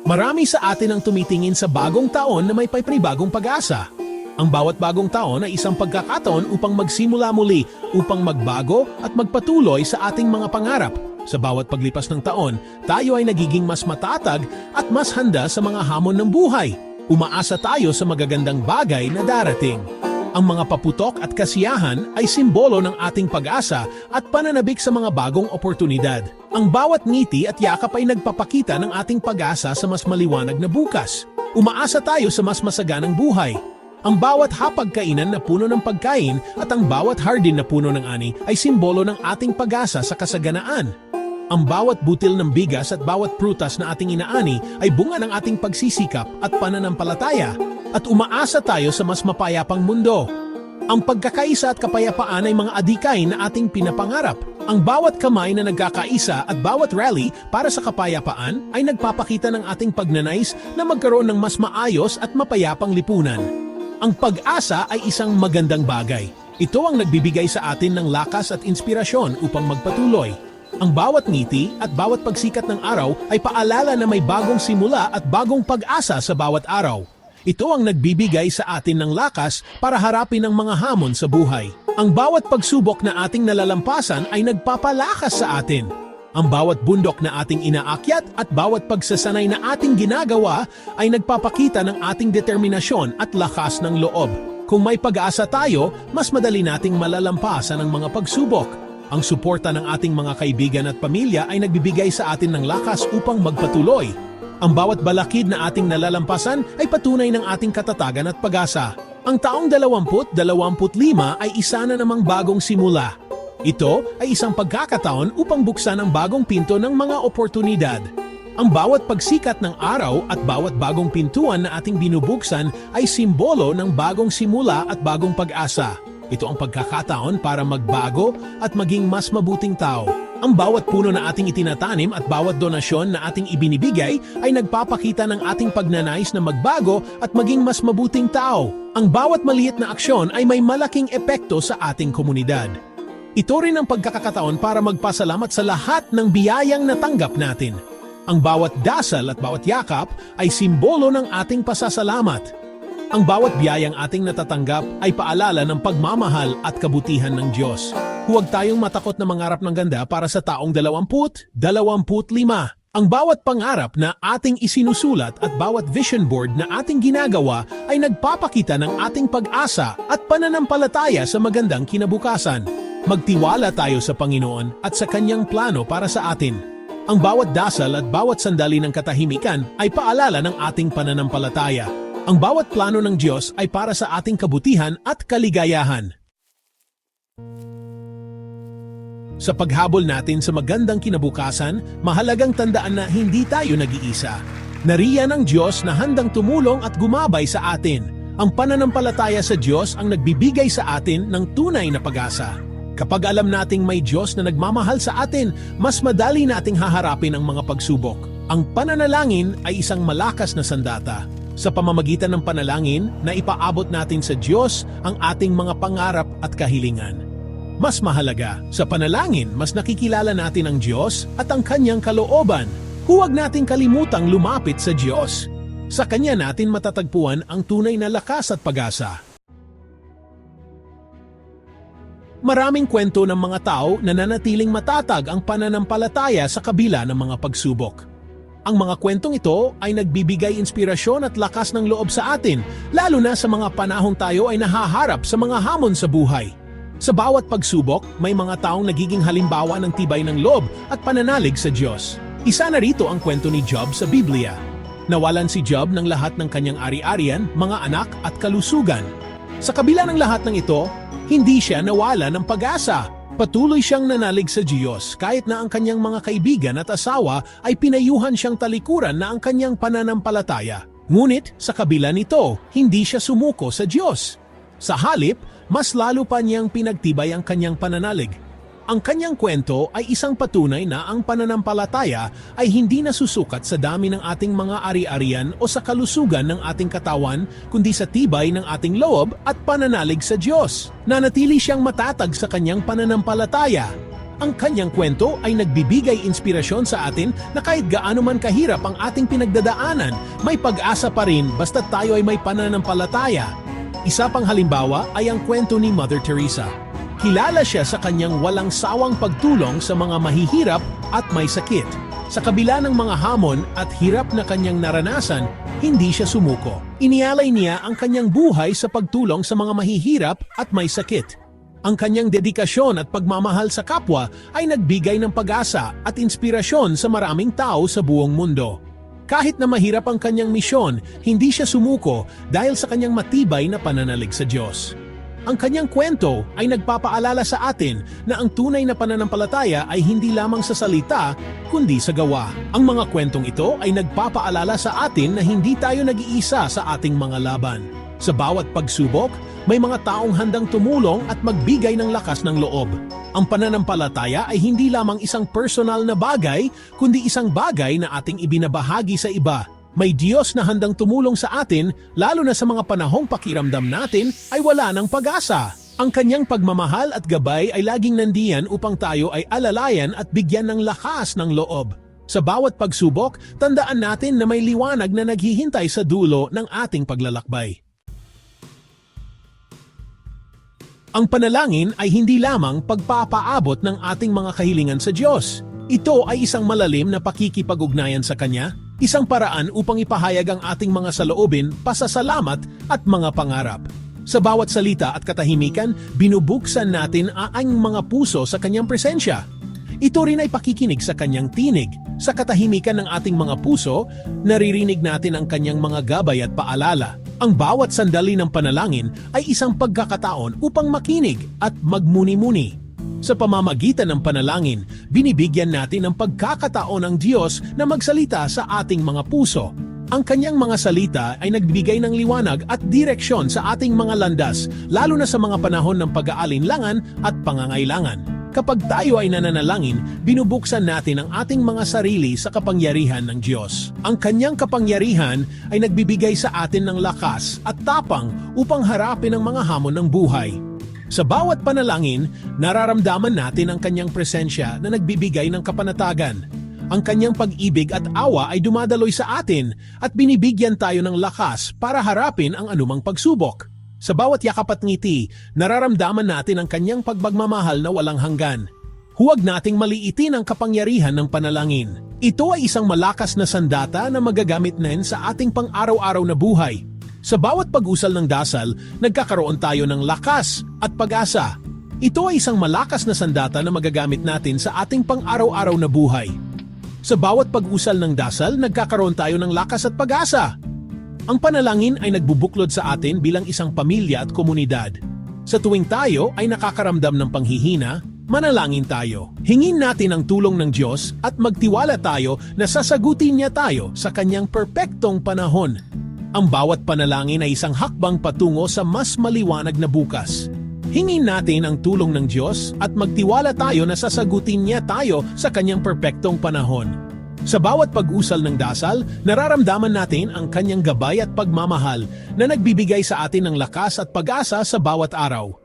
Marami sa atin ang tumitingin sa bagong taon na may panibagong pag-asa. Ang bawat bagong taon ay isang pagkakataon upang magsimula muli, upang magbago at magpatuloy sa ating mga pangarap. Sa bawat paglipas ng taon, tayo ay nagiging mas matatag at mas handa sa mga hamon ng buhay. Umaasa tayo sa magagandang bagay na darating. Ang mga paputok at kasiyahan ay simbolo ng ating pag-asa at pananabik sa mga bagong oportunidad. Ang bawat ngiti at yakap ay nagpapakita ng ating pag-asa sa mas maliwanag na bukas. Umaasa tayo sa mas masaganang buhay. Ang bawat hapagkainan na puno ng pagkain at ang bawat hardin na puno ng ani ay simbolo ng ating pag-asa sa kasaganaan. Ang bawat butil ng bigas at bawat prutas na ating inaani ay bunga ng ating pagsisikap at pananampalataya. At umaasa tayo sa mas mapayapang mundo. Ang pagkakaisa at kapayapaan ay mga adikay na ating pinapangarap. Ang bawat kamay na nagkakaisa at bawat rally para sa kapayapaan ay nagpapakita ng ating pagnanais na magkaroon ng mas maayos at mapayapang lipunan. Ang pag-asa ay isang magandang bagay. Ito ang nagbibigay sa atin ng lakas at inspirasyon upang magpatuloy. Ang bawat ngiti at bawat pagsikat ng araw ay paalala na may bagong simula at bagong pag-asa sa bawat araw. Ito ang nagbibigay sa atin ng lakas para harapin ang mga hamon sa buhay. Ang bawat pagsubok na ating nalalampasan ay nagpapalakas sa atin. Ang bawat bundok na ating inaakyat at bawat pagsasanay na ating ginagawa ay nagpapakita ng ating determinasyon at lakas ng loob. Kung may pag-asa tayo, mas madali nating malalampasan ang mga pagsubok. Ang suporta ng ating mga kaibigan at pamilya ay nagbibigay sa atin ng lakas upang magpatuloy. Ang bawat balakid na ating nalalampasan ay patunay ng ating katatagan at pag-asa. Ang taong 2025 ay isa na namang bagong simula. Ito ay isang pagkakataon upang buksan ang bagong pinto ng mga oportunidad. Ang bawat pagsikat ng araw at bawat bagong pintuan na ating binubuksan ay simbolo ng bagong simula at bagong pag-asa. Ito ang pagkakataon para magbago at maging mas mabuting tao. Ang bawat puno na ating itinatanim at bawat donasyon na ating ibinibigay ay nagpapakita ng ating pagnanais na magbago at maging mas mabuting tao. Ang bawat maliit na aksyon ay may malaking epekto sa ating komunidad. Ito rin ang pagkakataon para magpasalamat sa lahat ng biyayang natanggap natin. Ang bawat dasal at bawat yakap ay simbolo ng ating pasasalamat. Ang bawat biyayang ating natatanggap ay paalala ng pagmamahal at kabutihan ng Diyos. Huwag tayong matakot na mangarap ng ganda para sa taong 2025. Ang bawat pangarap na ating isinusulat at bawat vision board na ating ginagawa ay nagpapakita ng ating pag-asa at pananampalataya sa magandang kinabukasan. Magtiwala tayo sa Panginoon at sa Kanyang plano para sa atin. Ang bawat dasal at bawat sandali ng katahimikan ay paalala ng ating pananampalataya. Ang bawat plano ng Diyos ay para sa ating kabutihan at kaligayahan. Sa paghabol natin sa magandang kinabukasan, mahalagang tandaan na hindi tayo nag-iisa. Nariyan ang Diyos na handang tumulong at gumabay sa atin. Ang pananampalataya sa Diyos ang nagbibigay sa atin ng tunay na pag-asa. Kapag alam nating may Diyos na nagmamahal sa atin, mas madali nating haharapin ang mga pagsubok. Ang pananalangin ay isang malakas na sandata. Sa pamamagitan ng panalangin, na ipaabot natin sa Diyos ang ating mga pangarap at kahilingan. Mas mahalaga, sa panalangin, mas nakikilala natin ang Diyos at ang Kanyang kalooban. Huwag nating kalimutang lumapit sa Diyos. Sa Kanya natin matatagpuan ang tunay na lakas at pag-asa. Maraming kwento ng mga tao na nanatiling matatag ang pananampalataya sa kabila ng mga pagsubok. Ang mga kwentong ito ay nagbibigay inspirasyon at lakas ng loob sa atin, lalo na sa mga panahong tayo ay nahaharap sa mga hamon sa buhay. Sa bawat pagsubok, may mga taong nagiging halimbawa ng tibay ng loob at pananalig sa Diyos. Isa na rito ang kwento ni Job sa Biblia. Nawalan si Job ng lahat ng kanyang ari-arian, mga anak at kalusugan. Sa kabila ng lahat ng ito, hindi siya nawala ng pag-asa. Patuloy siyang nanalig sa Diyos kahit na ang kanyang mga kaibigan at asawa ay pinayuhan siyang talikuran na ang kanyang pananampalataya. Ngunit sa kabila nito, hindi siya sumuko sa Diyos. Sa halip, mas lalo pa niyang pinagtibay ang kanyang pananalig. Ang kanyang kwento ay isang patunay na ang pananampalataya ay hindi nasusukat sa dami ng ating mga ari-arian o sa kalusugan ng ating katawan, kundi sa tibay ng ating loob at pananalig sa Diyos. Nanatili siyang matatag sa kanyang pananampalataya. Ang kanyang kwento ay nagbibigay inspirasyon sa atin na kahit gaano man kahirap ang ating pinagdadaanan, may pag-asa pa rin basta tayo ay may pananampalataya. Isa pang halimbawa ay ang kwento ni Mother Teresa. Kilala siya sa kanyang walang sawang pagtulong sa mga mahihirap at may sakit. Sa kabila ng mga hamon at hirap na kanyang naranasan, hindi siya sumuko. Inialay niya ang kanyang buhay sa pagtulong sa mga mahihirap at may sakit. Ang kanyang dedikasyon at pagmamahal sa kapwa ay nagbigay ng pag-asa at inspirasyon sa maraming tao sa buong mundo. Kahit na mahirap ang kanyang misyon, hindi siya sumuko dahil sa kanyang matibay na pananalig sa Diyos. Ang kanyang kwento ay nagpapaalala sa atin na ang tunay na pananampalataya ay hindi lamang sa salita, kundi sa gawa. Ang mga kwentong ito ay nagpapaalala sa atin na hindi tayo nag-iisa sa ating mga laban. Sa bawat pagsubok, may mga taong handang tumulong at magbigay ng lakas ng loob. Ang pananampalataya ay hindi lamang isang personal na bagay, kundi isang bagay na ating ibinabahagi sa iba. May Diyos na handang tumulong sa atin, lalo na sa mga panahong pakiramdam natin ay wala ng pag-asa. Ang kanyang pagmamahal at gabay ay laging nandiyan upang tayo ay alalayan at bigyan ng lakas ng loob. Sa bawat pagsubok, tandaan natin na may liwanag na naghihintay sa dulo ng ating paglalakbay. Ang panalangin ay hindi lamang pagpapaabot ng ating mga kahilingan sa Diyos. Ito ay isang malalim na pakikipag-ugnayan sa Kanya, isang paraan upang ipahayag ang ating mga saloobin, pasasalamat at mga pangarap. Sa bawat salita at katahimikan, binubuksan natin ang mga puso sa Kanyang presensya. Ito rin ay pakikinig sa Kanyang tinig. Sa katahimikan ng ating mga puso, naririnig natin ang Kanyang mga gabay at paalala. Ang bawat sandali ng panalangin ay isang pagkakataon upang makinig at magmuni-muni. Sa pamamagitan ng panalangin, binibigyan natin ng pagkakataon ng Diyos na magsalita sa ating mga puso. Ang kanyang mga salita ay nagbibigay ng liwanag at direksyon sa ating mga landas, lalo na sa mga panahon ng pag-aalinlangan at pangangailangan. Kapag tayo ay nananalangin, binubuksan natin ang ating mga sarili sa kapangyarihan ng Diyos. Ang kanyang kapangyarihan ay nagbibigay sa atin ng lakas at tapang upang harapin ang mga hamon ng buhay. Sa bawat panalangin, nararamdaman natin ang kanyang presensya na nagbibigay ng kapanatagan. Ang kanyang pag-ibig at awa ay dumadaloy sa atin at binibigyan tayo ng lakas para harapin ang anumang pagsubok. Sa bawat yakap at ngiti, nararamdaman natin ang kanyang pagmamahal na walang hanggan. Huwag nating maliitin ang kapangyarihan ng panalangin. Ito ay isang malakas na sandata na magagamit din sa ating pang-araw-araw na buhay. Sa bawat pag-usal ng dasal, nagkakaroon tayo ng lakas at pag-asa. Ito ay isang malakas na sandata na magagamit natin sa ating pang-araw-araw na buhay. Sa bawat pag-usal ng dasal, nagkakaroon tayo ng lakas at pag-asa. Ang panalangin ay nagbubuklod sa atin bilang isang pamilya at komunidad. Sa tuwing tayo ay nakakaramdam ng panghihina, manalangin tayo. Hingin natin ang tulong ng Diyos at magtiwala tayo na sasagutin niya tayo sa kanyang perpektong panahon. Ang bawat panalangin ay isang hakbang patungo sa mas maliwanag na bukas. Hingin natin ang tulong ng Diyos at magtiwala tayo na sasagutin niya tayo sa kanyang perpektong panahon. Sa bawat pag-usal ng dasal, nararamdaman natin ang kanyang gabay at pagmamahal na nagbibigay sa atin ng lakas at pag-asa sa bawat araw.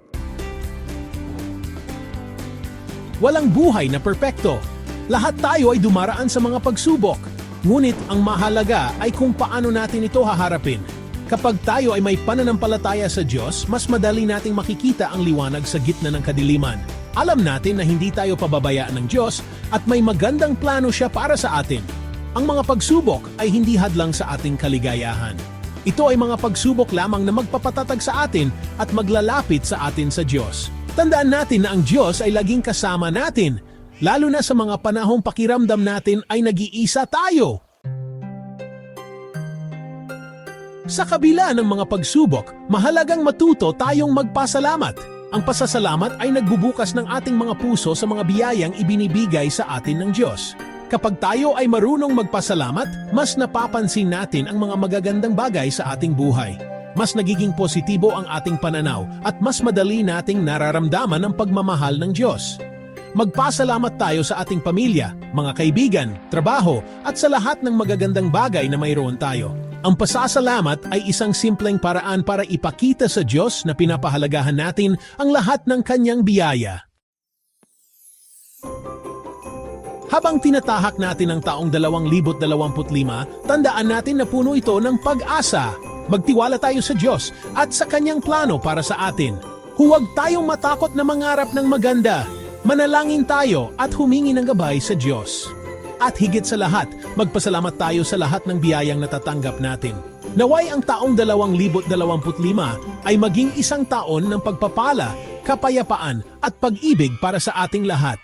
Walang buhay na perpekto. Lahat tayo ay dumaraan sa mga pagsubok. Ngunit ang mahalaga ay kung paano natin ito haharapin. Kapag tayo ay may pananampalataya sa Diyos, mas madali nating makikita ang liwanag sa gitna ng kadiliman. Alam natin na hindi tayo pababayaan ng Diyos at may magandang plano siya para sa atin. Ang mga pagsubok ay hindi hadlang sa ating kaligayahan. Ito ay mga pagsubok lamang na magpapatatag sa atin at maglalapit sa atin sa Diyos. Tandaan natin na ang Diyos ay laging kasama natin, lalo na sa mga panahong pakiramdam natin ay nag-iisa tayo. Sa kabila ng mga pagsubok, mahalagang matuto tayong magpasalamat. Ang pasasalamat ay nagbubukas ng ating mga puso sa mga biyayang ibinibigay sa atin ng Diyos. Kapag tayo ay marunong magpasalamat, mas napapansin natin ang mga magagandang bagay sa ating buhay. Mas nagiging positibo ang ating pananaw at mas madali nating nararamdaman ang pagmamahal ng Diyos. Magpasalamat tayo sa ating pamilya, mga kaibigan, trabaho at sa lahat ng magagandang bagay na mayroon tayo. Ang pasasalamat ay isang simpleng paraan para ipakita sa Diyos na pinapahalagahan natin ang lahat ng kanyang biyaya. Habang tinatahak natin ang taong 2025, tandaan natin na puno ito ng pag-asa. Magtiwala tayo sa Diyos at sa Kanyang plano para sa atin. Huwag tayong matakot na mangarap ng maganda. Manalangin tayo at humingi ng gabay sa Diyos. At higit sa lahat, magpasalamat tayo sa lahat ng biyayang natatanggap natin. Naway ang taong 2025 ay maging isang taon ng pagpapala, kapayapaan at pag-ibig para sa ating lahat.